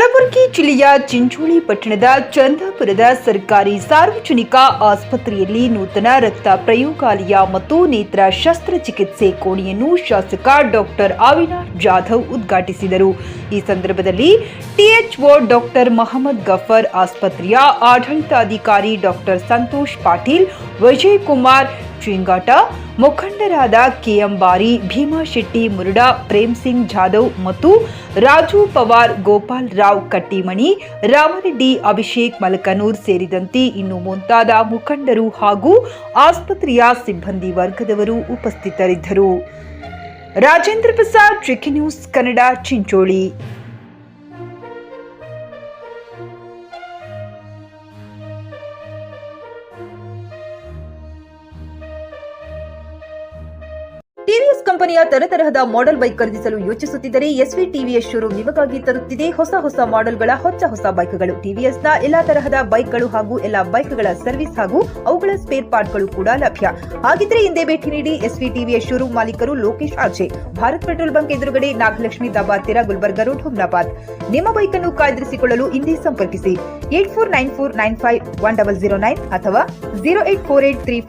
ಕಲಬುರಗಿ ಜಿಲ್ಲೆಯ ಚಿಂಚೋಳಿ ಪಟ್ಟಣದ ಚಂದಾಪುರದ ಸರ್ಕಾರಿ ಸಾರ್ವಜನಿಕ ಆಸ್ಪತ್ರೆಯಲ್ಲಿ ನೂತನ ರಕ್ತ ಪ್ರಯೋಗಾಲಯ ಮತ್ತು ನೇತ್ರ ಶಸ್ತ್ರಚಿಕಿತ್ಸೆ ಕೋಣೆಯನ್ನು ಶಾಸಕ ಡಾಕ್ಟರ್ ಅವಿನಾಶ್ ಜಾಧವ್ ಉದ್ಘಾಟಿಸಿದರು. ಈ ಸಂದರ್ಭದಲ್ಲಿ ಟಿಎಚ್ಒ ಡಾಕ್ಟರ್ ಮಹಮ್ಮದ್ ಗಫರ್, ಆಸ್ಪತ್ರೆಯ ಆಡಳಿತಾಧಿಕಾರಿ ಡಾಕ್ಟರ್ ಸಂತೋಷ್ ಪಾಟೀಲ್, ವಿಜಯ್ ಕುಮಾರ್ ಚಿಂಗಾಟ, ಮುಖಂಡರಾದ ಕೆಎಂ ಬಾರಿ, ಭೀಮಾ ಶೆಟ್ಟಿ ಮುರುಡಾ, ಪ್ರೇಮ್ ಸಿಂಗ್ ಜಾಧವ್ ಮತ್ತು ರಾಜು ಪವಾರ್, ಗೋಪಾಲ್ ರಾವ್ ಕಟ್ಟಿಮಣಿ, ರಾಮರೆಡ್ಡಿ, ಅಭಿಷೇಕ್ ಮಲಕನೂರ್ ಸೇರಿದಂತೆ ಇನ್ನು ಮುಂತಾದ ಮುಖಂಡರು ಹಾಗೂ ಆಸ್ಪತ್ರೆಯ ಸಿಬ್ಬಂದಿ ವರ್ಗದವರು ಉಪಸ್ಥಿತರಿದ್ದರು. Rajendra Prasad, GK news Kannada, Chincholi. TVS ಕಂಪನಿಯ ತರತರಹದ ಮಾಡೆಲ್ ಬೈಕ್ ಖರೀದಿಸಲು ಯೋಚಿಸುತ್ತಿದ್ದರೆ ಎಸ್ವಿ ಟಿವಿಎಸ್ ಶೋರೂಮ್ ನಿಮಗಾಗಿ ತರುತ್ತಿದೆ ಹೊಸ ಮಾಡೆಲ್ಗಳ ಹೊಸ ಬೈಕ್ಗಳು. ಟಿವಿಎಸ್ನ ಎಲ್ಲಾ ತರಹದ ಬೈಕ್ಗಳು ಹಾಗೂ ಎಲ್ಲಾ ಬೈಕ್ಗಳ ಸರ್ವಿಸ್ ಹಾಗೂ ಅವುಗಳ ಸ್ಪೇರ್ ಪಾರ್ಟ್ಗಳು ಕೂಡ ಲಭ್ಯ. ಹಾಗಿದ್ರೆ ಹಿಂದೆ ಭೇಟಿ ನೀಡಿ. ಎಸ್ವಿ ಟಿವಿಎಸ್ ಶೋರೂಮ್ ಮಾಲೀಕರು Lokesh RJ, Bharat petrol bunk ಎದುರುಗಡೆ, ನಾಗಲಕ್ಷ್ಮಿ ದಾಬಾ ಹತ್ತಿರ, ಗುಲ್ಬರ್ಗಾ ರೋಡ್, ಹುಮ್ನಾಬಾದ್. ನಿಮ್ಮ ಬೈಕ್ ಅನ್ನು ಕಾಯ್ದಿರಿಸಿಕೊಳ್ಳಲು ಹಿಂದೆ ಸಂಪರ್ಕಿಸಿ 8494951009 ಅಥವಾ 08483